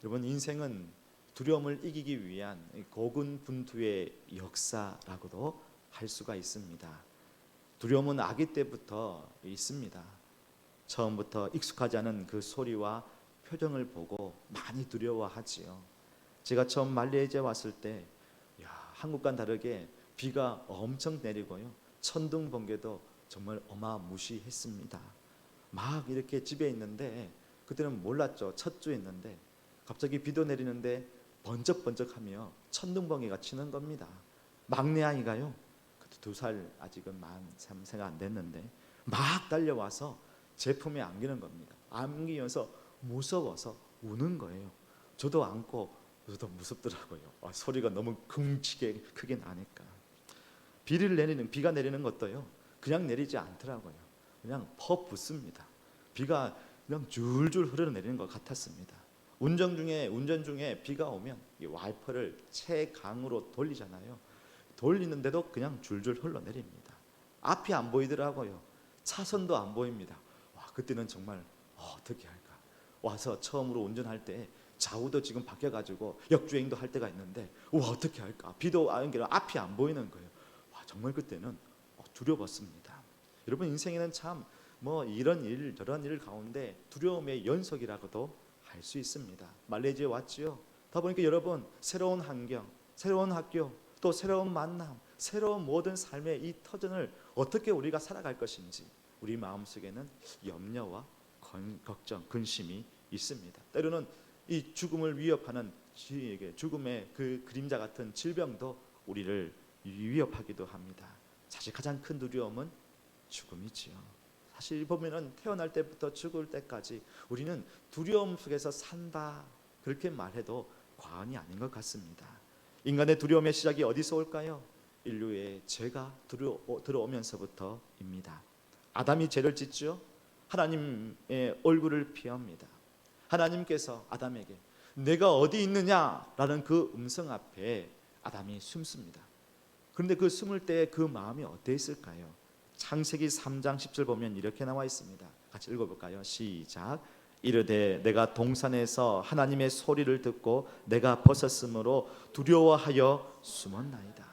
여러분, 인생은 두려움을 이기기 위한 고군분투의 역사라고도 할 수가 있습니다. 두려움은 아기 때부터 있습니다. 처음부터 익숙하지 않은 그 소리와 표정을 보고 많이 두려워하지요. 제가 처음 말레이시아 왔을 때 한국과는 다르게 비가 엄청 내리고요, 천둥 번개도 정말 어마무시했습니다. 막 이렇게 집에 있는데, 그때는 몰랐죠. 첫 주에 있는데 갑자기 비도 내리는데 번쩍번쩍하며 천둥 번개가 치는 겁니다. 막내 아이가요, 2살, 아직은 만 3세가 안 됐는데 막 달려와서 제 품에 안기는 겁니다. 안기면서 무서워서 우는 거예요. 저도 안고, 저도 무섭더라고요. 소리가 너무 쿵치게 크게 나니까. 비가 내리는 것도요, 그냥 내리지 않더라고요. 그냥 퍼붓습니다. 비가 그냥 줄줄 흘러내리는 것 같았습니다. 운전 중에 비가 오면 이 와이퍼를 최강으로 돌리잖아요. 돌리는데도 그냥 줄줄 흘러내립니다. 앞이 안 보이더라고요. 차선도 안 보입니다. 그때는 정말 어떻게 할까. 와서 처음으로 운전할 때 좌우도 지금 바뀌어가지고 역주행도 할 때가 있는데 어떻게 할까. 비도 앞이 안 보이는 거예요. 정말 그때는 두려웠습니다. 여러분, 인생에는 참 이런 일 저런 일 가운데 두려움의 연속이라고도 할 수 있습니다. 말레이시아에 왔지요. 다 보니까 여러분, 새로운 환경, 새로운 학교, 또 새로운 만남, 새로운 모든 삶의 이 터전을 어떻게 우리가 살아갈 것인지 우리 마음속에는 염려와 걱정, 근심이 있습니다. 때로는 이 죽음을 위협하는 죽음의 그 그림자 같은 질병도 우리를 위협하기도 합니다. 사실 가장 큰 두려움은 죽음이지요. 사실 보면은 태어날 때부터 죽을 때까지 우리는 두려움 속에서 산다, 그렇게 말해도 과언이 아닌 것 같습니다. 인간의 두려움의 시작이 어디서 올까요? 인류의 죄가 들어오면서부터입니다. 아담이 죄를 짓죠. 하나님의 얼굴을 피합니다. 하나님께서 아담에게 내가 어디 있느냐라는 그 음성 앞에 아담이 숨습니다. 그런데 그 숨을 때 그 마음이 어땠을까요? 창세기 3장 10절 보면 이렇게 나와 있습니다. 같이 읽어볼까요? 시작. 이르되 내가 동산에서 하나님의 소리를 듣고 내가 벗었으므로 두려워하여 숨었나이다.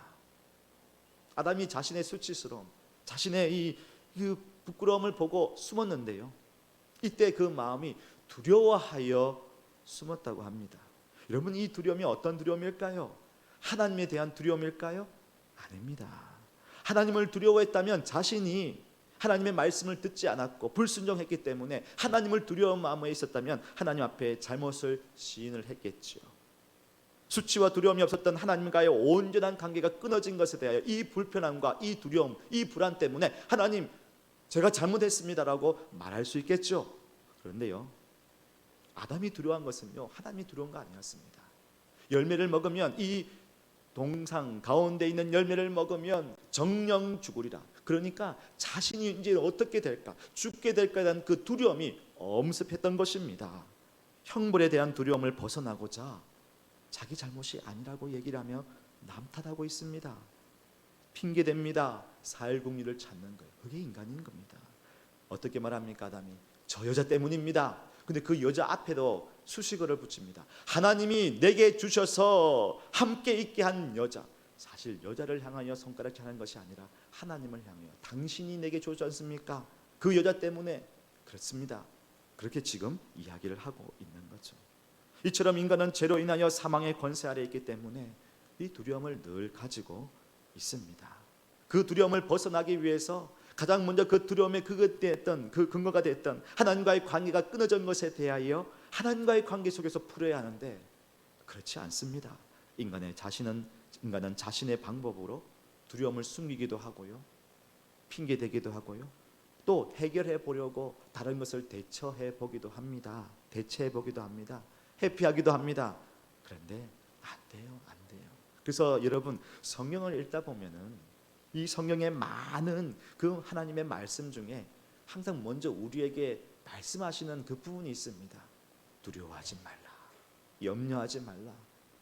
아담이 자신의 수치스러움, 자신의 그 부끄러움을 보고 숨었는데요, 이때 그 마음이 두려워하여 숨었다고 합니다. 여러분, 이 두려움이 어떤 두려움일까요? 하나님에 대한 두려움일까요? 아닙니다. 하나님을 두려워했다면 자신이 하나님의 말씀을 듣지 않았고 불순종했기 때문에 하나님을 두려운 마음에 있었다면 하나님 앞에 잘못을 시인을 했겠죠. 수치와 두려움이 없었던 하나님과의 온전한 관계가 끊어진 것에 대하여 이 불편함과 이 두려움, 이 불안 때문에 하나님, 제가 잘못했습니다라고 말할 수 있겠죠. 그런데요, 아담이 두려워한 것은요, 하나님이 두려운 거 아니었습니다. 열매를 먹으면, 이 동상 가운데 있는 열매를 먹으면 정령 죽으리라. 그러니까 자신이 이제 어떻게 될까, 죽게 될까에 대한 그 두려움이 엄습했던 것입니다. 형벌에 대한 두려움을 벗어나고자 자기 잘못이 아니라고 얘기를 하며 남 탓하고 있습니다. 핑계댑니다. 살궁리를 찾는 거예요. 그게 인간인 겁니다. 어떻게 말합니까? 아담이 저 여자 때문입니다. 근데 그 여자 앞에도 수식어를 붙입니다. 하나님이 내게 주셔서 함께 있게 한 여자. 사실 여자를 향하여 손가락질 하는 것이 아니라 하나님을 향하여 당신이 내게 주지 않습니까? 그 여자 때문에. 그렇습니다. 그렇게 지금 이야기를 하고 있는 거죠. 이처럼 인간은 죄로 인하여 사망의 권세 아래 있기 때문에 이 두려움을 늘 가지고 있습니다. 그 두려움을 벗어나기 위해서 가장 먼저 그 두려움의 그 근거가 됐던 하나님과의 관계가 끊어진 것에 대하여 하나님과의 관계 속에서 풀어야 하는데, 그렇지 않습니다. 인간은 자신의 방법으로 두려움을 숨기기도 하고요, 핑계대기도 하고요, 또 해결해 보려고 다른 것을 대체해 보기도 합니다. 회피하기도 합니다. 그런데 안 돼요. 그래서 여러분, 성경을 읽다 보면은 이 성경의 많은 그 하나님의 말씀 중에 항상 먼저 우리에게 말씀하시는 그 부분이 있습니다. 두려워하지 말라, 염려하지 말라,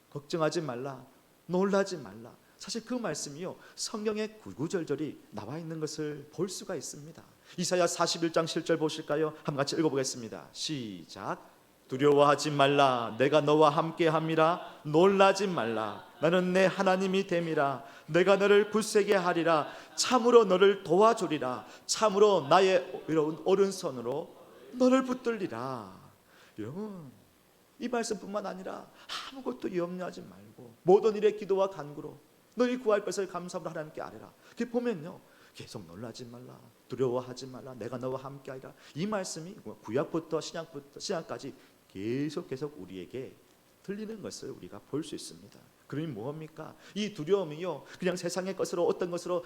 걱정하지 말라, 놀라지 말라. 사실 그 말씀이요, 성경에 구구절절이 나와 있는 것을 볼 수가 있습니다. 이사야 41장 7절 보실까요? 한번 같이 읽어보겠습니다. 시작. 두려워하지 말라. 내가 너와 함께함이라. 놀라지 말라. 나는 내 하나님이 됨이라. 내가 너를 굳세게 하리라. 참으로 너를 도와주리라. 참으로 나의 오른손으로 너를 붙들리라. 여러분, 이 말씀뿐만 아니라 아무것도 염려하지 말고 모든 일에 기도와 간구로 너희 구할 것을 감사함으로 하나님께 아뢰라. 이렇게 보면요, 계속 놀라지 말라, 두려워하지 말라, 내가 너와 함께하리라. 이 말씀이 구약부터 신약까지 계속 우리에게 들리는 것을 우리가 볼 수 있습니다. 그러니 뭡니까? 이 두려움이요, 그냥 세상의 것으로 어떤 것으로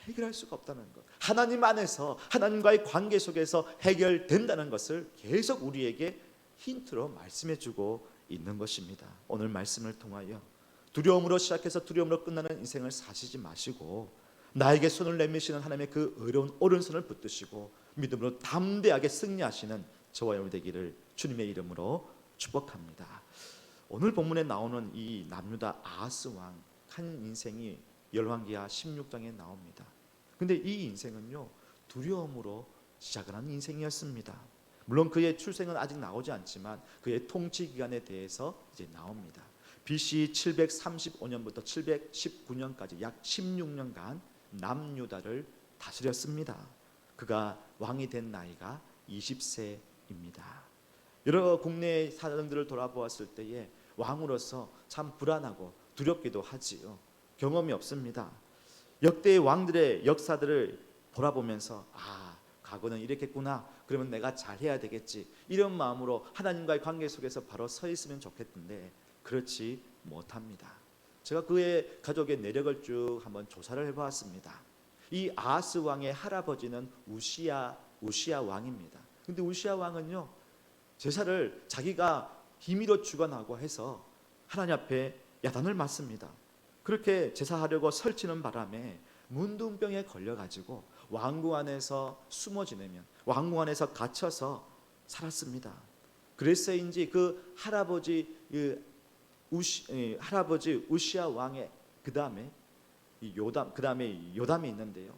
해결할 수가 없다는 것, 하나님 안에서 하나님과의 관계 속에서 해결된다는 것을 계속 우리에게 힌트로 말씀해주고 있는 것입니다. 오늘 말씀을 통하여 두려움으로 시작해서 두려움으로 끝나는 인생을 사시지 마시고 나에게 손을 내미시는 하나님의 그 의로운 오른손을 붙드시고 믿음으로 담대하게 승리하시는 저와 여러분 되기를 주님의 이름으로 축복합니다. 오늘 본문에 나오는 이 남유다 아하스 왕 한 인생이 열왕기하 16장에 나옵니다. 근데 이 인생은요, 두려움으로 시작을 한 인생이었습니다. 물론 그의 출생은 아직 나오지 않지만 그의 통치 기간에 대해서 이제 나옵니다. BC 735년부터 719년까지 약 16년간 남유다를 다스렸습니다. 그가 왕이 된 나이가 20세입니다. 여러 국내 사정들을 돌아보았을 때에 왕으로서 참 불안하고 두렵기도 하지요. 경험이 없습니다. 역대의 왕들의 역사들을 돌아보면서 과거는 이랬겠구나, 그러면 내가 잘해야 되겠지, 이런 마음으로 하나님과의 관계 속에서 바로 서 있으면 좋겠는데 그렇지 못합니다. 제가 그의 가족의 내력을 쭉 한번 조사를 해보았습니다. 이 아하스 왕의 할아버지는 우시야 왕입니다. 근데 우시야 왕은요, 제사를 자기가 임의로 주관하고 해서 하나님 앞에 야단을 맞습니다. 그렇게 제사하려고 설치는 바람에 문둥병에 걸려가지고 왕궁 안에서 숨어 지내면 왕궁 안에서 갇혀서 살았습니다. 그래서인지 그 할아버지 우시야 왕의 그 다음에 요담이 있는데요.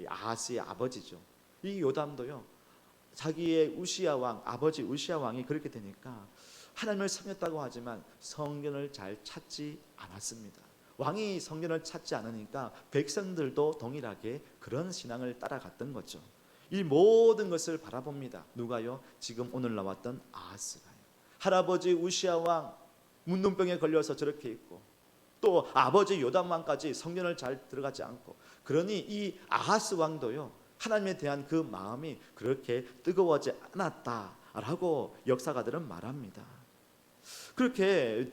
아하스의 아버지죠. 이 요담도요, 자기의 아버지 우시야 왕이 그렇게 되니까 하나님을 섬겼다고 하지만 성전을 잘 찾지 않았습니다. 왕이 성전을 찾지 않으니까 백성들도 동일하게 그런 신앙을 따라갔던 거죠. 이 모든 것을 바라봅니다. 누가요? 지금 오늘 나왔던 아하스가요. 할아버지 우시야 왕 문둥병에 걸려서 저렇게 있고, 또 아버지 요담 왕까지 성전을 잘 들어가지 않고, 그러니 이 아하스 왕도요, 하나님에 대한 그 마음이 그렇게 뜨거워지 않았다라고 역사가들은 말합니다. 그렇게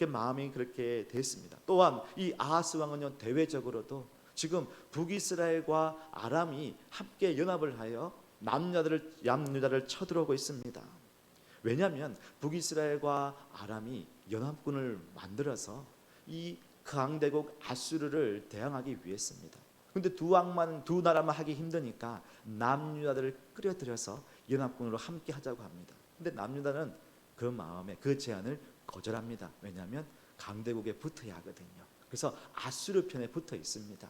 마음이 그렇게 됐습니다. 또한 이 아하스 왕은요, 대외적으로도 지금 북이스라엘과 아람이 함께 연합을 하여 남유다를 쳐들어오고 있습니다. 왜냐하면 북이스라엘과 아람이 연합군을 만들어서 이 강대국 아수르를 대항하기 위해서입니다. 그런데 두 나라만 하기 힘드니까 남유다를 끌어들여서 연합군으로 함께 하자고 합니다. 근데 남유다는 그 마음에 그 제안을 거절합니다. 왜냐하면 강대국에 붙어야 하거든요. 그래서 아수르 편에 붙어 있습니다.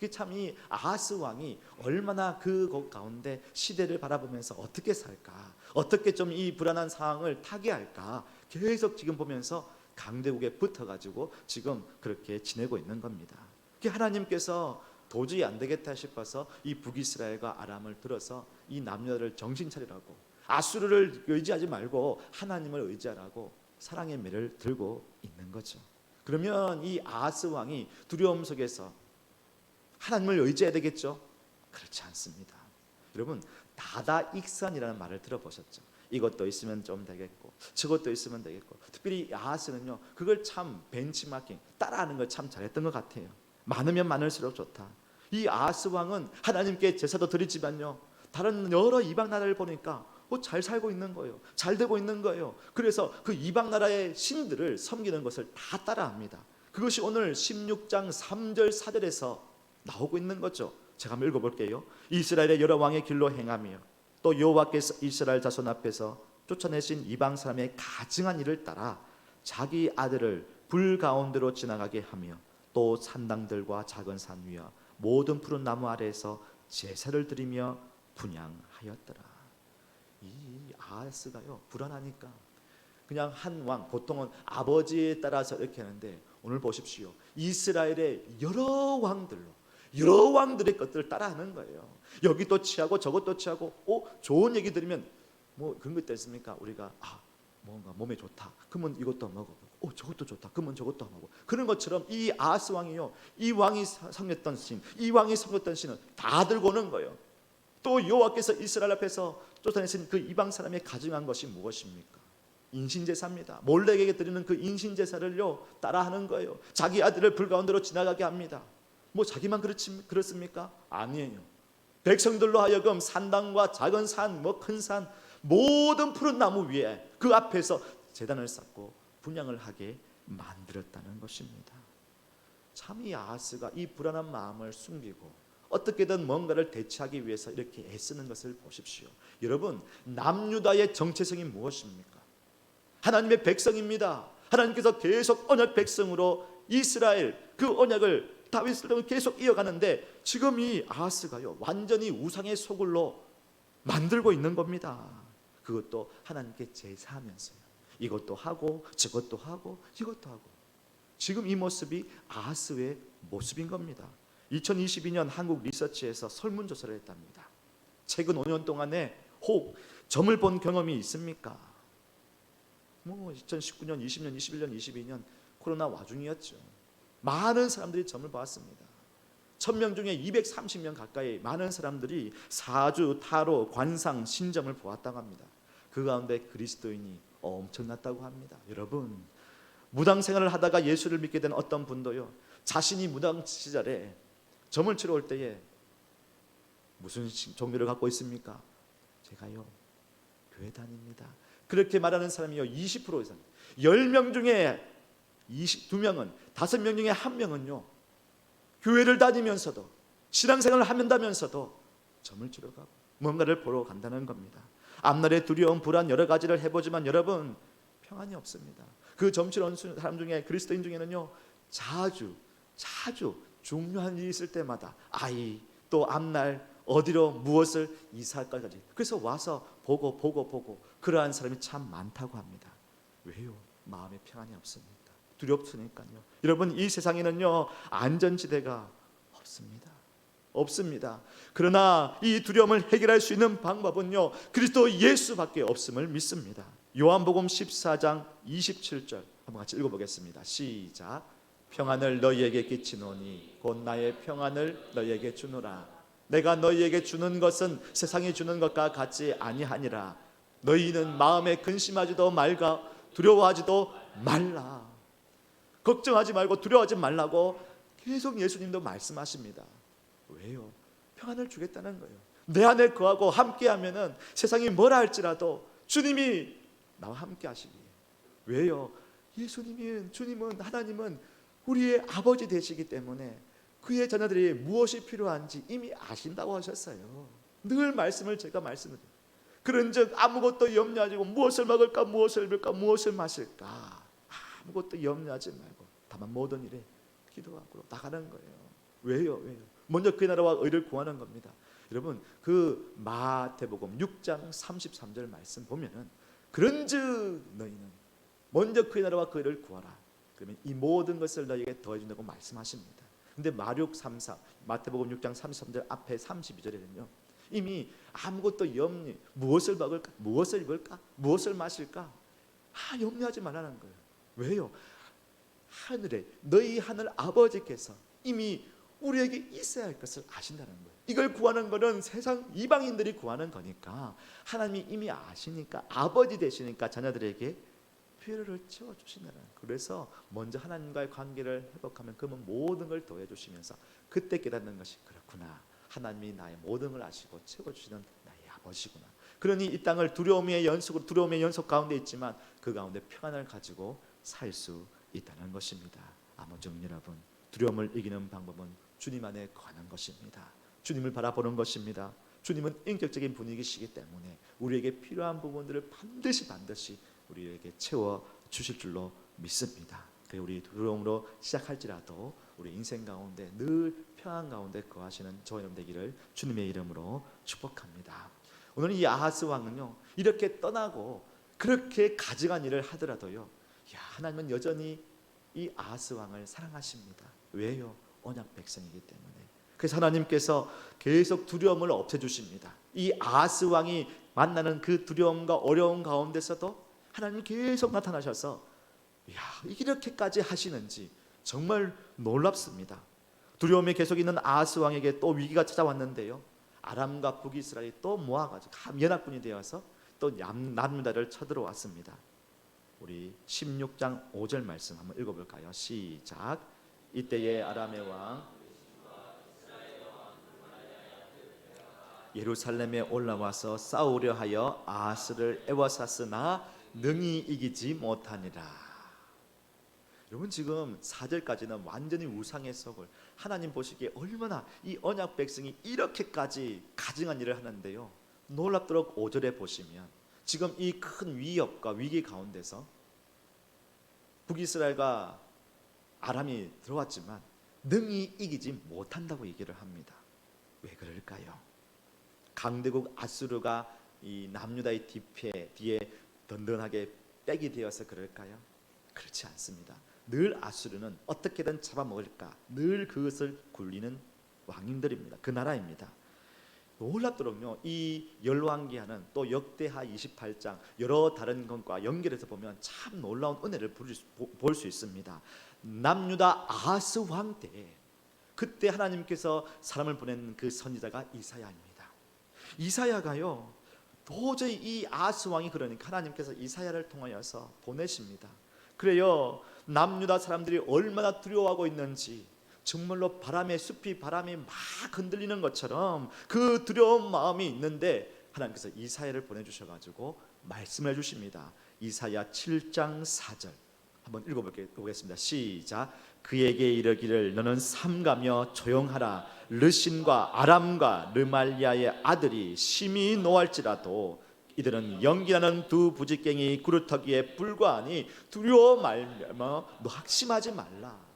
참 이 아하스 왕이 얼마나 그 가운데 시대를 바라보면서 어떻게 살까, 어떻게 좀 이 불안한 상황을 타개할까 계속 지금 보면서 강대국에 붙어가지고 지금 그렇게 지내고 있는 겁니다. 하나님께서 도저히 안 되겠다 싶어서 이 북이스라엘과 아람을 들어서 이 남녀를 정신 차리라고, 아수르를 의지하지 말고 하나님을 의지하라고 사랑의 매를 들고 있는 거죠. 그러면 이 아하스 왕이 두려움 속에서 하나님을 의지해야 되겠죠? 그렇지 않습니다. 여러분, 다다익선이라는 말을 들어보셨죠? 이것도 있으면 좀 되겠고 저것도 있으면 되겠고, 특별히 아하스는요, 그걸 참 벤치마킹 따라하는 걸 참 잘했던 것 같아요. 많으면 많을수록 좋다. 이 아하스 왕은 하나님께 제사도 드리지만요, 다른 여러 이방 나라를 보니까 잘 살고 있는 거예요. 잘 되고 있는 거예요. 그래서 그 이방 나라의 신들을 섬기는 것을 다 따라합니다. 그것이 오늘 16장 3절 4절에서 나오고 있는 거죠. 제가 한번 읽어볼게요. 이스라엘의 여러 왕의 길로 행하며 또 여호와께서 이스라엘 자손 앞에서 쫓아내신 이방 사람의 가증한 일을 따라 자기 아들을 불 가운데로 지나가게 하며 또 산당들과 작은 산 위와 모든 푸른 나무 아래에서 제사를 드리며 분향하였더라. 이 아하스가요 불안하니까 그냥 한 왕, 보통은 아버지에 따라서 이렇게 하는데 오늘 보십시오. 이스라엘의 여러 왕들의 것들을 따라하는 거예요. 여기도 취하고 저것도 취하고, 좋은 얘기 들으면 뭐 그런 거 있습니까? 우리가 뭔가 몸에 좋다. 그러면 이것도 먹어보고, 저것도 좋다. 그러면 저것도 먹고. 그런 것처럼 이 아하스 왕이요, 이 왕이 섬겼던 신, 이 왕이 섬겼던 신은 다 들고 오는 거예요. 또 여호와께서 이스라엘 앞에서 쫓아내신 그 이방 사람이 가져간 것이 무엇입니까? 인신제사입니다. 몰렉에게 드리는 그 인신제사를요 따라하는 거예요. 자기 아들을 불 가운데로 지나가게 합니다. 뭐 자기만 그렇습니까? 아니에요. 백성들로 하여금 산당과 작은 산, 뭐 큰 산, 모든 푸른 나무 위에 그 앞에서 제단을 쌓고 분향을 하게 만들었다는 것입니다. 참 이 아하스가 이 불안한 마음을 숨기고 어떻게든 뭔가를 대체하기 위해서 이렇게 애쓰는 것을 보십시오. 여러분, 남유다의 정체성이 무엇입니까? 하나님의 백성입니다. 하나님께서 계속 언약 백성으로 이스라엘 그 언약을 다윗을 통해 계속 이어가는데 지금 이 아하스가요 완전히 우상의 소굴로 만들고 있는 겁니다. 그것도 하나님께 제사하면서요. 이것도 하고 저것도 하고 이것도 하고. 지금 이 모습이 아하스의 모습인 겁니다. 2022년 한국 리서치에서 설문조사를 했답니다. 최근 5년 동안에 혹 점을 본 경험이 있습니까? 2019년, 20년, 21년, 22년 코로나 와중이었죠. 많은 사람들이 점을 보았습니다. 1000명 중에 230명 가까이 많은 사람들이 사주, 타로, 관상, 신점을 보았다고 합니다. 그 가운데 그리스도인이 엄청났다고 합니다. 여러분, 무당 생활을 하다가 예수를 믿게 된 어떤 분도요, 자신이 무당 시절에 점을 치러 올 때에 무슨 종교를 갖고 있습니까? 제가요 교회 다닙니다. 그렇게 말하는 사람이요 20% 이상. 10명 중에 2명은 5명 중에 1명은요 교회를 다니면서도 신앙생활을 한다면서도 점을 치러 가고 뭔가를 보러 간다는 겁니다. 앞날의 두려움, 불안 여러 가지를 해보지만 여러분 평안이 없습니다. 그 점 치러 온 사람 중에 그리스도인 중에는요 자주 중요한 일이 있을 때마다 아이 또 앞날 어디로 무엇을 이사할까지 그래서 와서 보고 그러한 사람이 참 많다고 합니다. 왜요? 마음에 평안이 없습니다. 두렵으니까요. 여러분 이 세상에는요 안전지대가 없습니다. 그러나 이 두려움을 해결할 수 있는 방법은요 그리스도 예수밖에 없음을 믿습니다. 요한복음 14장 27절 한번 같이 읽어보겠습니다. 시작. 평안을 너희에게 끼치노니 곧 나의 평안을 너희에게 주노라. 내가 너희에게 주는 것은 세상이 주는 것과 같지 아니하니라. 너희는 마음에 근심하지도 말고 두려워하지도 말라. 걱정하지 말고 두려워하지 말라고 계속 예수님도 말씀하십니다. 왜요? 평안을 주겠다는 거예요. 내 안에 거하고 함께하면은 세상이 뭐라 할지라도 주님이 나와 함께 하시기에. 왜요? 주님은 하나님은 우리의 아버지 되시기 때문에 그의 자녀들이 무엇이 필요한지 이미 아신다고 하셨어요. 늘 말씀을 제가 말씀드려요. 그런즉 아무것도 염려하지 말고 무엇을 먹을까 무엇을 입을까 무엇을 마실까 아무것도 염려하지 말고 다만 모든 일에 기도하고 나가는 거예요. 왜요? 먼저 그의 나라와 의를 구하는 겁니다. 여러분 그 마태복음 6장 33절 말씀 보면은 그런즉 너희는 먼저 그의 나라와 그 의를 구하라. 그러면 이 모든 것을 너희에게 더해준다고 말씀하십니다. 근데 마태복음 6장 33절 앞에 32절에는요 이미 아무것도 무엇을 먹을까 무엇을 입을까 무엇을 마실까 염려하지 말라는 거예요. 왜요? 너희 하늘 아버지께서 이미 우리에게 있어야 할 것을 아신다는 거예요. 이걸 구하는 것은 세상 이방인들이 구하는 거니까 하나님이 이미 아시니까 아버지 되시니까 자녀들에게 필요를 채워주신다는 거예요. 그래서 먼저 하나님과의 관계를 회복하면 그러면 모든 걸 더해주시면서 그때 깨닫는 것이 그렇구나. 하나님이 나의 모든 걸 아시고 채워주시는 나의 아버지구나. 그러니 이 땅을 두려움의 연속 가운데 있지만 그 가운데 평안을 가지고 살 수 있다는 것입니다. 아무쪼록 여러분 두려움을 이기는 방법은 주님 안에 거하는 것입니다. 주님을 바라보는 것입니다. 주님은 인격적인 분이시기 때문에 우리에게 필요한 부분들을 반드시 우리에게 채워주실 줄로 믿습니다. 우리 두려움으로 시작할지라도 우리 인생 가운데 늘 평안 가운데 거하시는 저와 여러분 되기를 주님의 이름으로 축복합니다. 오늘 이 아하스 왕은요 이렇게 떠나고 그렇게 가증한 일을 하더라도요, 하나님은 여전히 이 아하스 왕을 사랑하십니다. 왜요? 언약 백성이기 때문에. 그래서 하나님께서 계속 두려움을 없애주십니다. 이 아하스 왕이 만나는 그 두려움과 어려움 가운데서도 하나님이 계속 나타나셔서 이렇게까지 하시는지 정말 놀랍습니다. 두려움이 계속 있는 아하스 왕에게 또 위기가 찾아왔는데요, 아람과 북이스라엘이 또 모아가지고 연합군이 되어서 또 남유다를 쳐들어왔습니다. 우리 16장 5절 말씀 한번 읽어볼까요? 시작. 이때에 아람의 왕 예루살렘에 올라와서 싸우려 하여 아하스를 애워쌌으나 능히 이기지 못하니라. 여러분, 지금 4절까지는 완전히 우상의 속을, 하나님 보시기에 얼마나 이 언약 백성이 이렇게까지 가증한 일을 하는데요, 놀랍도록 5절에 보시면 지금 이 큰 위협과 위기 가운데서 북이스라엘과 아람이 들어왔지만 능히 이기지 못한다고 얘기를 합니다. 왜 그럴까요? 강대국 아수르가 이 남유다의 뒤에 든든하게 백이 되어서 그럴까요? 그렇지 않습니다. 늘 아수르는 어떻게든 잡아먹을까 늘 그것을 굴리는 왕인들입니다. 그 나라입니다. 놀랍도록요, 이 열왕기하는 또 역대하 28장 여러 다른 것과 연결해서 보면 참 놀라운 은혜를 볼 수 있습니다. 남유다 아하스 왕 때, 그때 하나님께서 사람을 보낸 그 선지자가 이사야입니다. 이사야가요 도저히 이 아하스 왕이 그러니까 하나님께서 이사야를 통하여서 보내십니다. 그래요, 남유다 사람들이 얼마나 두려워하고 있는지 정말로 숲이 바람이 막 흔들리는 것처럼 그 두려운 마음이 있는데 하나님께서 이사야를 보내주셔가지고 말씀해 주십니다. 이사야 7장 4절 한번 읽어보겠습니다. 시작. 그에게 이르기를 너는 삼가며 조용하라. 르신과 아람과 르말리아의 아들이 심히 노할지라도 이들은 연기나는 두 부지깽이 구루터기에 불과하니 두려워 말며 너 확심하지 말라.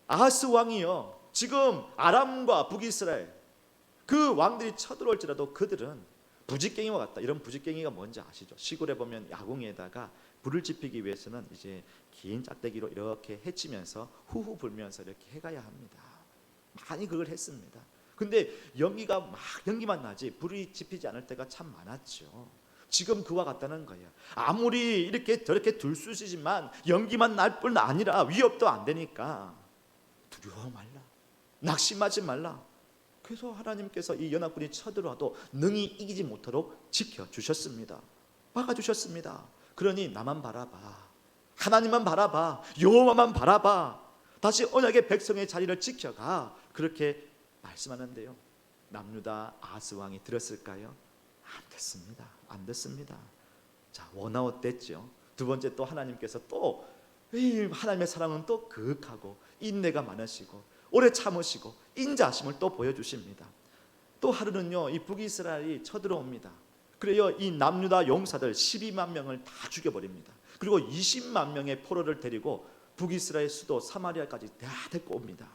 아하스 왕이요 지금 아람과 북이스라엘 그 왕들이 쳐들어올지라도 그들은 부지깽이와 같다. 이런 부지깽이가 뭔지 아시죠? 시골에 보면 야궁에다가 불을 지피기 위해서는 이제 긴 짝대기로 이렇게 헤치면서 후후 불면서 이렇게 해가야 합니다. 많이 그걸 했습니다. 근데 연기만 나지 불이 지피지 않을 때가 참 많았죠. 지금 그와 같다는 거예요. 아무리 이렇게 저렇게 들쑤시지만 연기만 날 뿐 아니라 위협도 안 되니까 두려워 말라, 낙심하지 말라. 그래서 하나님께서 이 연합군이 쳐들어와도 능히 이기지 못하도록 지켜주셨습니다. 막아주셨습니다. 그러니 나만 바라봐, 하나님만 바라봐, 여호와만 바라봐, 다시 언약의 백성의 자리를 지켜가, 그렇게 말씀하는데요, 남유다 아하스 왕이 들었을까요? 안 됐습니다. 자, 원아웃 됐죠. 두 번째 또 하나님께서 또 하나님의 사랑은 또 그윽하고 인내가 많으시고 오래 참으시고 인자하심을 또 보여주십니다. 또 하루는요, 이 북이스라엘이 쳐들어옵니다. 그래요, 이 남유다 용사들 12만 명을 다 죽여버립니다. 그리고 20만 명의 포로를 데리고 북이스라엘 수도 사마리아까지 다 데리고 옵니다.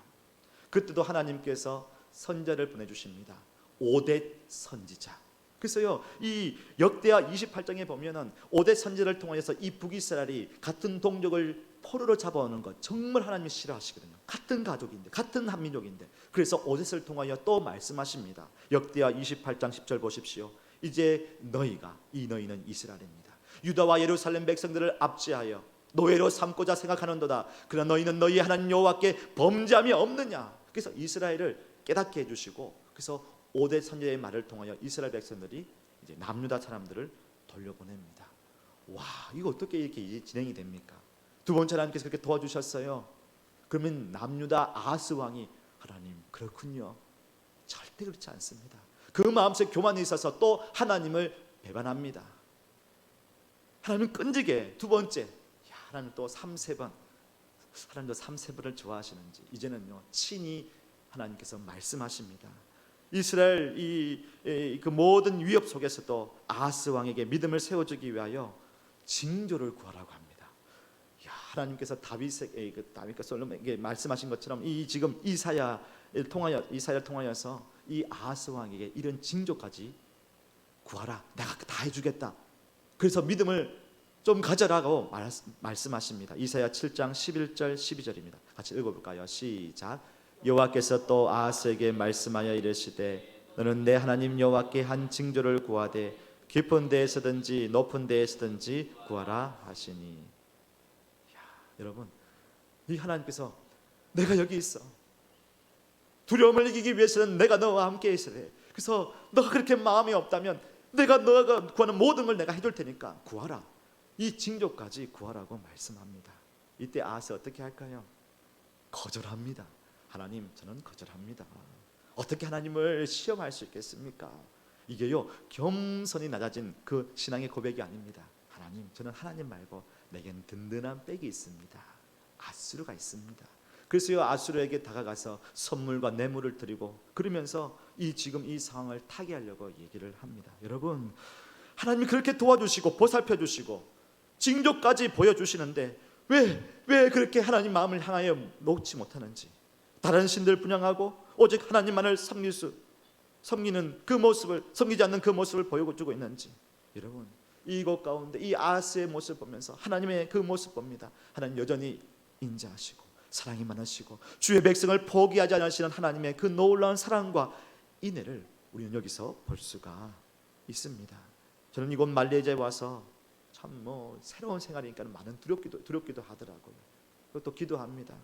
그때도 하나님께서 선자를 보내주십니다. 오뎃 선지자. 그래서요, 이 역대하 28장에 보면은 오뎃 선지자를 통해서 이 북이스라엘이 같은 동족을 포로로 잡아오는 것 정말 하나님이 싫어하시거든요. 같은 가족인데, 같은 한민족인데. 그래서 오뎃을 통하여 또 말씀하십니다. 역대하 28장 10절 보십시오. 이제 너희는 이스라엘입니다. 유다와 예루살렘 백성들을 압제하여 노예로 삼고자 생각하는도다. 그러나 너희는 너희 하나님 여호와께 범죄함이 없느냐. 그래서 이스라엘을 깨닫게 해주시고, 그래서 오뎃 선지자의 말을 통하여 이스라엘 백성들이 이제 남유다 사람들을 돌려보냅니다. 와, 이거 어떻게 이렇게 진행이 됩니까? 두 번째 하나님께서 그렇게 도와주셨어요. 그러면 남유다 아하스 왕이 하나님 그렇군요, 절대 그렇지 않습니다. 그 마음속에 교만이 있어서 또 하나님을 배반합니다. 하나님 끈질게 두 번째, 하나님 또 3세번, 하나님도 3세번을 좋아하시는지 이제는요 친히 하나님께서 말씀하십니다. 이스라엘 그 모든 위협 속에서도 아하스 왕에게 믿음을 세워주기 위하여 징조를 구하라고 합니다. 하나님께서 다윗과 솔로몬에게 말씀하신 것처럼 이 지금 이사야를 통하여서 이 아하스 왕에게 이런 징조까지 구하라. 내가 다 해주겠다. 그래서 믿음을 좀 가져라고 말씀하십니다. 이사야 7장 11절 12절입니다. 같이 읽어볼까요? 시작. 여호와께서 또 아하스에게 말씀하여 이르시되 너는 내 하나님 여호와께 한 징조를 구하되 깊은 데에서든지 높은 데에서든지 구하라 하시니. 여러분, 이 하나님께서 내가 여기 있어. 두려움을 이기기 위해서는 내가 너와 함께 있어야 해. 그래서 너가 그렇게 마음이 없다면 내가 너가 구하는 모든 걸 내가 해줄 테니까 구하라. 이 징조까지 구하라고 말씀합니다. 이때 아하스 어떻게 할까요? 거절합니다. 하나님, 저는 거절합니다. 어떻게 하나님을 시험할 수 있겠습니까? 이게요, 겸손이 낮아진 그 신앙의 고백이 아닙니다. 하나님, 저는 하나님 말고 내겐 든든한 백이 있습니다. 아수르가 있습니다. 그래서요, 아수르에게 다가가서 선물과 뇌물을 드리고 그러면서 지금 이 상황을 타개하려고 얘기를 합니다. 여러분, 하나님이 그렇게 도와주시고 보살펴 주시고 징조까지 보여주시는데 왜 그렇게 하나님 마음을 향하여 놓지 못하는지, 다른 신들 분양하고 오직 하나님만을 섬기는 그 모습을, 섬기지 않는 그 모습을 보여주고 있는지. 여러분, 이곳 가운데 이 아하스의 모습을 보면서 하나님의 그 모습 봅니다. 하나님 여전히 인자하시고 사랑이 많으시고 주의 백성을 포기하지 않으시는 하나님의 그 놀라운 사랑과 인애를 우리는 여기서 볼 수가 있습니다. 저는 이곳 말레이시아에 와서 참 새로운 생활이니까 많은 두렵기도 하더라고요. 그것도 기도합니다.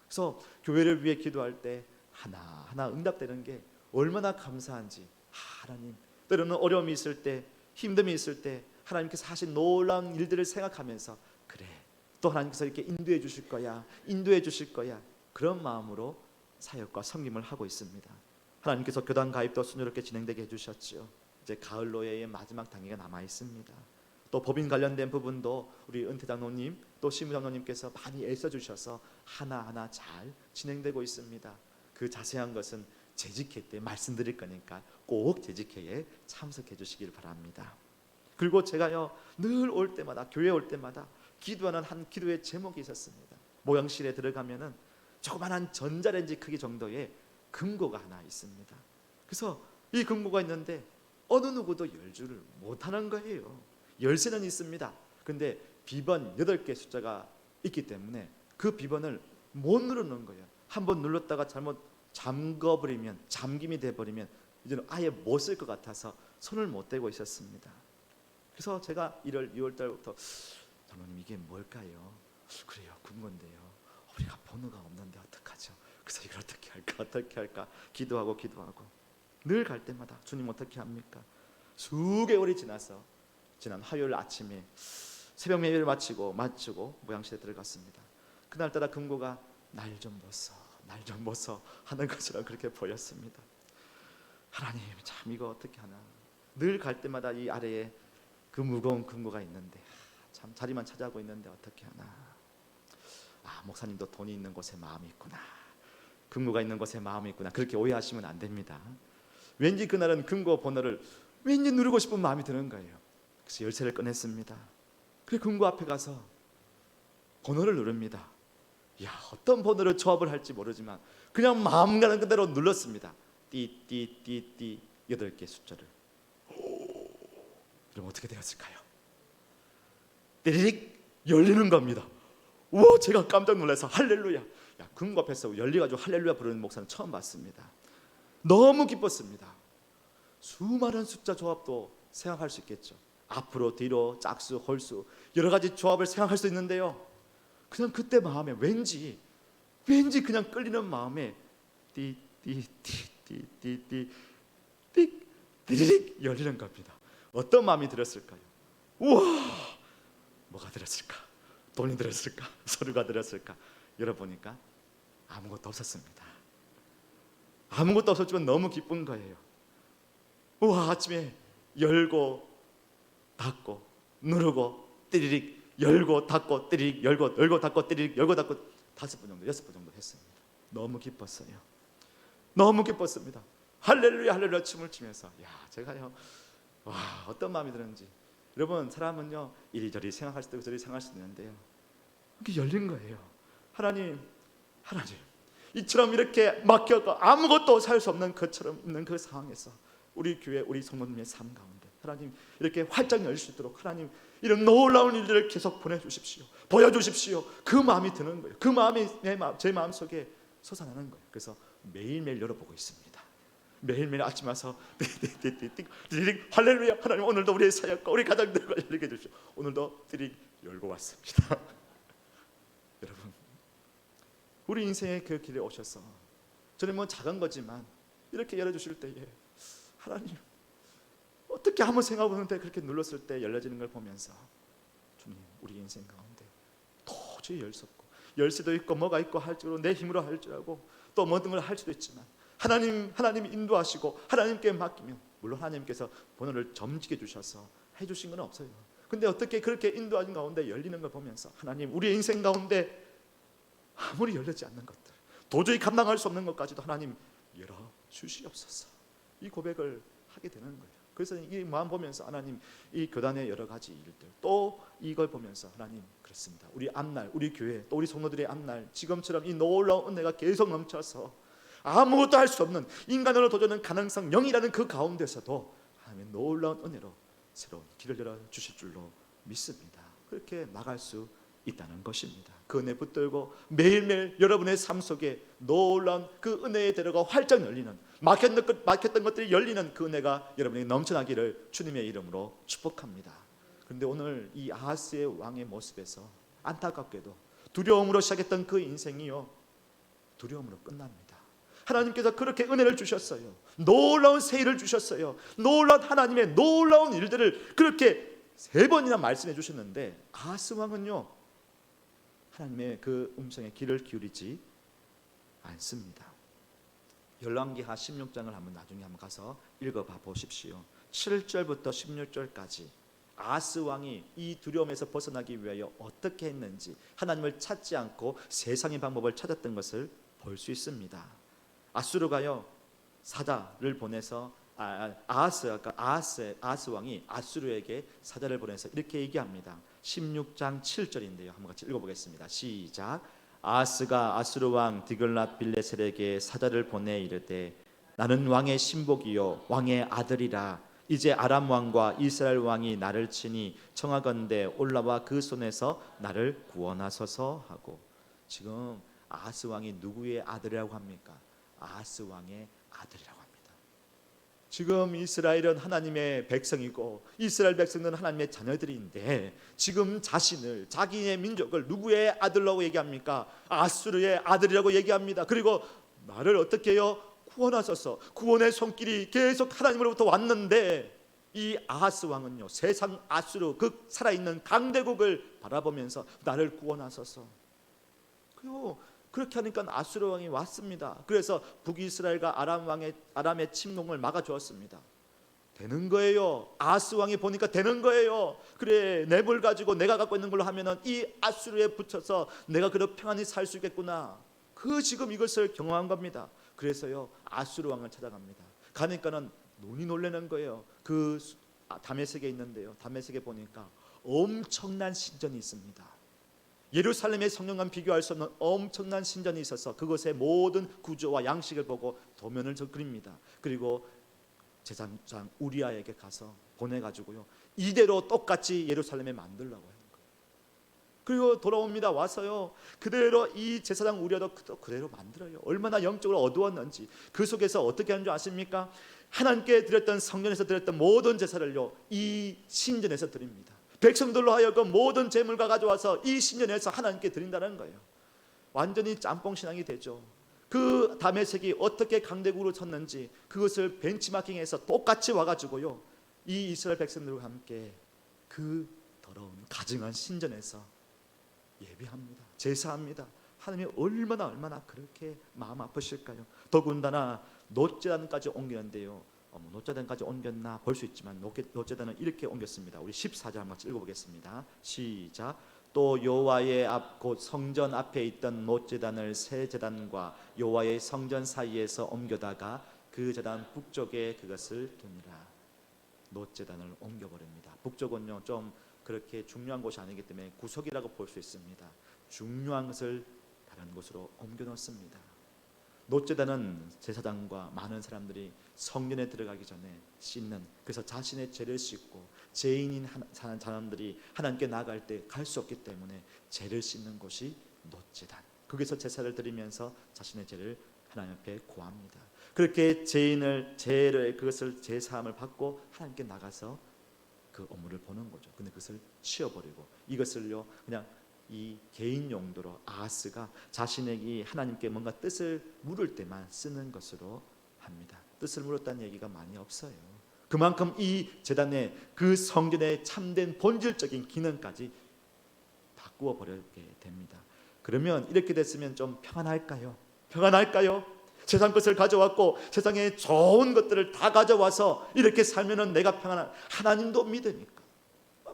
그래서 교회를 위해 기도할 때 하나하나 응답되는 게 얼마나 감사한지. 하나님, 때로는 어려움이 있을 때, 힘듦이 있을 때 하나님께서 하신 놀라운 일들을 생각하면서 그래, 또 하나님께서 이렇게 인도해 주실 거야 그런 마음으로 사역과 섬김을 하고 있습니다. 하나님께서 교단 가입도 순조롭게 진행되게 해주셨죠. 이제 가을 노예의 마지막 단계가 남아 있습니다. 또 법인 관련된 부분도 우리 은퇴 장로님 또 시무 장로님께서 많이 애써 주셔서 하나하나 잘 진행되고 있습니다. 그 자세한 것은 재직회 때 말씀드릴 거니까 꼭 재직회에 참석해 주시길 바랍니다. 그리고 제가요, 늘 올 때마다, 교회 올 때마다 기도하는 한 기도의 제목이 있었습니다. 모양실에 들어가면은 조그만한 전자레인지 크기 정도의 금고가 하나 있습니다. 그래서 이 금고가 있는데 어느 누구도 열지를 못하는 거예요. 열쇠는 있습니다. 근데 비번 8개 숫자가 있기 때문에 그 비번을 못 누르는 거예요. 한번 눌렀다가 잘못 잠궈버리면, 잠김이 돼버리면 이제는 아예 못 쓸 것 같아서 손을 못 대고 있었습니다. 그래서 제가 1월, 2월 달부터 장로님 이게 뭘까요? 그래요, 금고인데요. 우리가 번호가 없는데 어떡하죠? 그래서 이걸 어떻게 할까 기도하고 늘 갈 때마다 주님 어떻게 합니까? 수개월이 지나서 지난 화요일 아침에 새벽 예배를 마치고 모양실에 들어갔습니다. 그날따라 금고가 날 좀 벗어 하는 것처럼 그렇게 보였습니다. 하나님, 참 이거 어떻게 하나. 늘 갈 때마다 이 아래에 그 무거운 금고가 있는데 참 자리만 차지하고 있는데 어떻게 하나. 목사님도 돈이 있는 곳에 마음이 있구나, 금고가 있는 곳에 마음이 있구나, 그렇게 오해하시면 안 됩니다. 왠지 그날은 금고 번호를 왠지 누르고 싶은 마음이 드는 거예요. 그래서 열쇠를 꺼냈습니다. 그래서 금고 앞에 가서 번호를 누릅니다. 어떤 번호를 조합을 할지 모르지만 그냥 마음 가는 그대로 눌렀습니다. 띠 8개 숫자를. 그럼 어떻게 되었을까요? 띠릭 열리는 겁니다. 우와, 제가 깜짝 놀라서 할렐루야. 금고 앞에서 열려가지고 할렐루야 부르는 목사는 처음 봤습니다. 너무 기뻤습니다. 수많은 숫자 조합도 생각할 수 있겠죠. 앞으로 뒤로 짝수 홀수 여러 가지 조합을 생각할 수 있는데요, 그냥 그때 마음에 왠지 그냥 끌리는 마음에 띠릭 열리는 겁니다. 어떤 마음이 들었을까요? 우와, 뭐가 들었을까? 돈이 들었을까? 서류가 들었을까? 열어보니까 아무것도 없었습니다. 아무것도 없었지만 너무 기쁜 거예요. 우와, 아침에 열고 닫고 누르고 띠리릭 열고 닫고 띠리릭 열고 닫고 띠리릭 열고 닫고 5번 정도 6번 정도 했습니다. 너무 기뻤어요. 너무 기뻤습니다. 할렐루야 할렐루야 춤을 추면서 제가요, 어떤 마음이 드는지. 여러분, 사람은요 이리저리 생각할 수도 있고 저리 생각할 수도 있는데요, 이게 열린 거예요. 하나님 이처럼 이렇게 막혀가 아무것도 살 수 없는 것처럼 있는 그 상황에서 우리 교회 우리 성도님의 삶 가운데 하나님 이렇게 활짝 열 수 있도록 하나님 이런 놀라운 일들을 계속 보내주십시오. 보여주십시오. 그 마음이 드는 거예요. 그 마음이 제 마음속에 솟아나는 거예요. 그래서 매일매일 열어보고 있습니다. 매일매일 아침 와서 할렐루야, 하나님 오늘도 우리의 사역과 우리 가정들과 열리게 해주십시오. 오늘도 띠릭 열고 왔습니다. 여러분, 우리 인생의 그 길에 오셔서 저는 뭐 작은 거지만 이렇게 열어주실 때에 하나님 어떻게 아무 생각 없는데 그렇게 눌렀을 때 열려지는 걸 보면서 주님, 우리 인생 가운데 도저히 열 수 없고 열 수도 있고 뭐가 있고 할 줄 내 힘으로 할 줄 알고 또 모든 걸 할 수도 있지만 하나님이 인도하시고 하나님께 맡기면 물론 하나님께서 번호를 점지게 주셔서 해주신 건 없어요. 근데 어떻게 그렇게 인도하신 가운데 열리는 걸 보면서 하나님, 우리의 인생 가운데 아무리 열리지 않는 것들, 도저히 감당할 수 없는 것까지도 하나님 열어 주시옵소서, 이 고백을 하게 되는 거예요. 그래서 이 마음 보면서 하나님, 이 교단의 여러 가지 일들 또 이걸 보면서 하나님, 그렇습니다, 우리 앞날, 우리 교회 또 우리 성도들의 앞날 지금처럼 이 놀라운 은혜가 계속 넘쳐서 아무것도 할 수 없는 인간으로 도전하는 가능성 0이라는 그 가운데서도 하나님의 놀라운 은혜로 새로운 길을 열어 주실 줄로 믿습니다. 그렇게 나갈 수 있다는 것입니다. 그 은혜 붙들고 매일매일 여러분의 삶 속에 놀라운 그 은혜의 대로가 활짝 열리는, 막혔던 것들이 열리는 그 은혜가 여러분에게 넘쳐나기를 주님의 이름으로 축복합니다. 그런데 오늘 이 아하스의 왕의 모습에서 안타깝게도 두려움으로 시작했던 그 인생이요, 두려움으로 끝납니다. 하나님께서 그렇게 은혜를 주셨어요. 놀라운 세일을 주셨어요. 놀라운 하나님의 놀라운 일들을 그렇게 3번이나 말씀해 주셨는데 아하스 왕은요, 하나님의 그 음성에 귀를 기울이지 않습니다. 열왕기하 16장을 한번 나중에 한번 가서 읽어봐 보십시오. 7절부터 16절까지 아하스 왕이 이 두려움에서 벗어나기 위하여 어떻게 했는지, 하나님을 찾지 않고 세상의 방법을 찾았던 것을 볼 수 있습니다. 아수르가요, 사자를 보내서 아하스 왕이 아수르에게 사자를 보내서 이렇게 얘기합니다. 16장 7절인데요, 한번 같이 읽어보겠습니다. 시작. 아하스가 아수르 왕 디글랏 빌레셀에게 사자를 보내 이르되, 나는 왕의 신복이요 왕의 아들이라. 이제 아람 왕과 이스라엘 왕이 나를 치니 청하건대 올라와 그 손에서 나를 구원하소서 하고. 지금 아하스 왕이 누구의 아들이라고 합니까? 아하스 왕의 아들이라고 합니다. 지금 이스라엘은 하나님의 백성이고 이스라엘 백성은 하나님의 자녀들인데 지금 자신을, 자기의 민족을 누구의 아들이라고 얘기합니까? 아수르의 아들이라고 얘기합니다. 그리고 나를 어떻게 해요? 구원하소서. 구원의 손길이 계속 하나님으로부터 왔는데 이 아하스 왕은요, 세상 아수르 그 살아있는 강대국을 바라보면서 나를 구원하소서. 그렇게 하니까 아수르 왕이 왔습니다. 그래서 북이스라엘과 아람의 침공을 막아주었습니다. 되는 거예요. 아하스 왕이 보니까 되는 거예요. 그래, 냅을 가지고 내가 갖고 있는 걸로 하면은 이 아수르에 붙여서 내가 그렇게 평안히 살 수 있겠구나. 지금 이것을 경험한 겁니다. 그래서요, 아수르 왕을 찾아갑니다. 가니까는 눈이 놀라는 거예요. 다메섹에 있는데요, 다메섹에 보니까 엄청난 신전이 있습니다. 예루살렘의 성령과 비교할 수 없는 엄청난 신전이 있어서 그것의 모든 구조와 양식을 보고 도면을 그립니다. 그리고 제사장 우리아에게 가서 보내가지고요, 이대로 똑같이 예루살렘에 만들라고 하는 거예요. 그리고 돌아옵니다. 와서요, 그대로 이 제사장 우리아도 그대로 만들어요. 얼마나 영적으로 어두웠는지. 그 속에서 어떻게 하는 줄 아십니까? 하나님께 드렸던, 성전에서 드렸던 모든 제사를요, 이 신전에서 드립니다. 백성들로 하여금 모든 재물과 가져와서 이 신전에서 하나님께 드린다는 거예요. 완전히 짬뽕 신앙이 되죠. 그 다메섹이 어떻게 강대국으로 섰는지 그것을 벤치마킹해서 똑같이 와가지고요, 이 이스라엘 백성들과 함께 그 더러운 가증한 신전에서 예배합니다. 제사합니다. 하나님이 얼마나 그렇게 마음 아프실까요? 더군다나 놋제단까지 옮기는데요, 놋제단까지 옮겼나 볼 수 있지만 놋제단은 이렇게 옮겼습니다. 우리 14절 한번 같이 읽어보겠습니다. 시작. 또 여호와의 앞 곧 성전 앞에 있던 놋제단을 새 제단과 여호와의 성전 사이에서 옮겨다가 그 제단 북쪽에 그것을 두니라. 놋제단을 옮겨버립니다. 북쪽은요, 좀 그렇게 중요한 곳이 아니기 때문에 구석이라고 볼 수 있습니다. 중요한 것을 다른 곳으로 옮겨 놓습니다. 놋제단은 제사장과 많은 사람들이 성전에 들어가기 전에 씻는, 그래서 자신의 죄를 씻고 죄인인 사람들이 하나님께 나아갈 때 갈 수 없기 때문에 죄를 씻는 곳이 놋제단, 거기서 제사를 드리면서 자신의 죄를 하나님 앞에 고합니다. 그렇게 죄를 그것을 제사함을 받고 하나님께 나가서 그 업무를 보는 거죠. 근데 그것을 치워버리고 이것을요 그냥 이 개인 용도로 아하스가 자신에게 하나님께 뭔가 뜻을 물을 때만 쓰는 것으로 합니다. 뜻을 물었다는 얘기가 많이 없어요. 그만큼 이 제단의 그 성전의 참된 본질적인 기능까지 바꾸어 버리게 됩니다. 그러면 이렇게 됐으면 좀 평안할까요? 평안할까요? 세상 것을 가져왔고 세상에 좋은 것들을 다 가져와서 이렇게 살면은 내가 평안한, 하나님도 믿으니까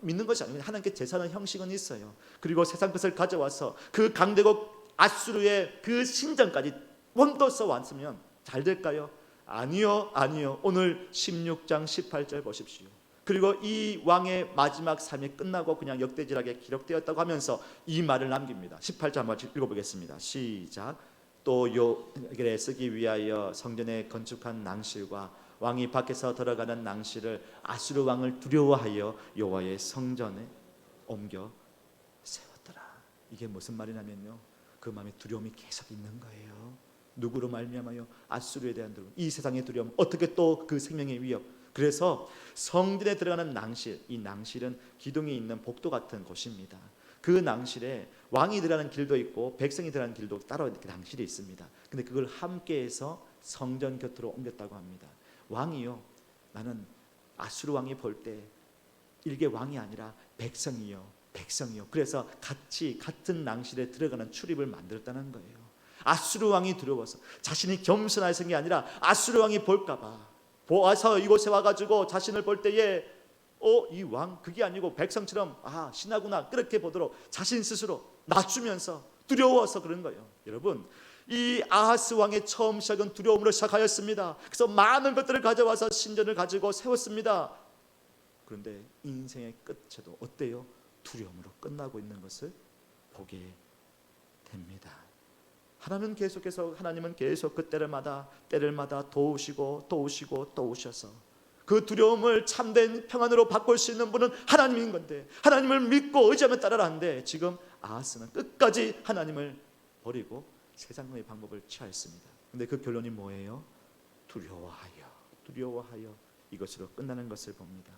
믿는 것이 아니고 하나님께 제사는 형식은 있어요. 그리고 세상 것을 가져와서 그 강대국 아수르의 그 신전까지 원더 왔으면 잘 될까요? 아니요, 아니요. 오늘 16장 18절 보십시오. 그리고 이 왕의 마지막 삶이 끝나고 그냥 역대질하게 기록되었다고 하면서 이 말을 남깁니다. 18절 한번 읽어보겠습니다. 시작. 또 요길에 쓰기 위하여 성전에 건축한 낭실과 왕이 밖에서 들어가는 낭실을 아수르 왕을 두려워하여 여호와의 성전에 옮겨 세웠더라. 이게 무슨 말이냐면요, 그 마음에 두려움이 계속 있는 거예요. 누구로 말미암아요? 아수르에 대한 두려움, 이 세상의 두려움, 어떻게 또 그 생명의 위협. 그래서 성전에 들어가는 낭실, 이 낭실은 기둥이 있는 복도 같은 곳입니다. 그 낭실에 왕이 들어가는 길도 있고 백성이 들어가는 길도 따로 이렇게 낭실이 있습니다. 근데 그걸 함께해서 성전 곁으로 옮겼다고 합니다. 왕이요, 나는 아수르 왕이 볼 때 일개 왕이 아니라 백성이요, 백성이요. 그래서 같은 낭실에 들어가는 출입을 만들었다는 거예요. 아수르 왕이 두려워서, 자신이 겸손해서 게 아니라 아수르 왕이 볼까봐 와서 이곳에 와가지고 자신을 볼 때에 이 왕 그게 아니고 백성처럼 신하구나 그렇게 보도록 자신 스스로 낮추면서 두려워서 그런 거예요. 여러분, 이 아하스 왕의 처음 시작은 두려움으로 시작하였습니다. 그래서 많은 것들을 가져와서 신전을 가지고 세웠습니다. 그런데 인생의 끝에도 어때요? 두려움으로 끝나고 있는 것을 보게 됩니다. 하나님은 계속 그 때를마다 도우시고 또 오셔서 그 두려움을 참된 평안으로 바꿀 수 있는 분은 하나님인 건데, 하나님을 믿고 의지하며 따라라는데 지금 아하스는 끝까지 하나님을 버리고 세상의 방법을 취하였습니다. 근데 그 결론이 뭐예요? 두려워하여 이것으로 끝나는 것을 봅니다.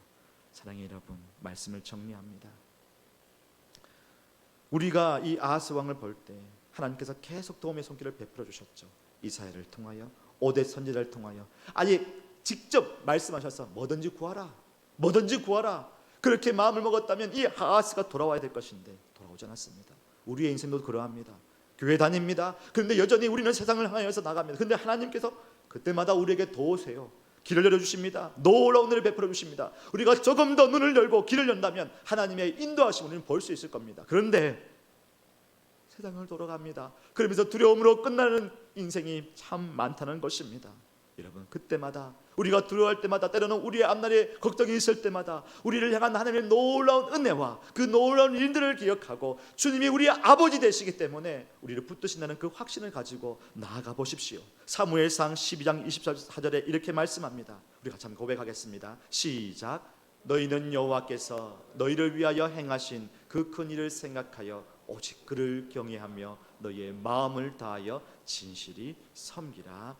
사랑의 여러분, 말씀을 정리합니다. 우리가 이 아하스 왕을 볼 때 하나님께서 계속 도움의 손길을 베풀어 주셨죠. 이사야를 통하여, 오뎃 선지자를 통하여 아예 직접 말씀하셔서 뭐든지 구하라. 그렇게 마음을 먹었다면 이 아하스가 돌아와야 될 것인데 돌아오지 않았습니다. 우리의 인생도 그러합니다. 교회 다닙니다. 그런데 여전히 우리는 세상을 향하여서 나갑니다. 그런데 하나님께서 그때마다 우리에게 도우세요. 길을 열어주십니다. 놀라운 은혜를 베풀어 주십니다. 우리가 조금 더 눈을 열고 길을 연다면 하나님의 인도하심을 우리는 볼 수 있을 겁니다. 그런데 세상을 돌아갑니다. 그러면서 두려움으로 끝나는 인생이 참 많다는 것입니다. 여러분, 그때마다 우리가 두려워할 때마다, 때로는 우리의 앞날에 걱정이 있을 때마다 우리를 향한 하나님의 놀라운 은혜와 그 놀라운 일들을 기억하고 주님이 우리의 아버지 되시기 때문에 우리를 붙드신다는 그 확신을 가지고 나아가 보십시오. 사무엘상 12장 24절에 이렇게 말씀합니다. 우리 같이 한번 고백하겠습니다. 시작. 너희는 여호와께서 너희를 위하여 행하신 그 큰 일을 생각하여 오직 그를 경외하며 너희의 마음을 다하여 진실이 섬기라.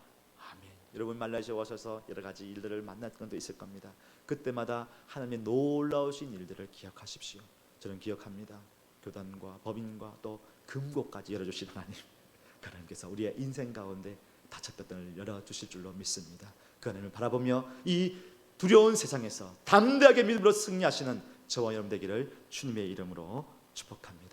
아멘. 여러분, 말레이시아 오셔서 여러 가지 일들을 만날 것도 있을 겁니다. 그때마다 하나님의 놀라우신 일들을 기억하십시오. 저는 기억합니다. 교단과 법인과 또 금고까지 열어주신 하나님께서 우리의 인생 가운데 닫혔던 문을 열어주실 줄로 믿습니다. 그 하나님을 바라보며 이 두려운 세상에서 담대하게 믿음으로 승리하시는 저와 여러분 되기를 주님의 이름으로 축복합니다.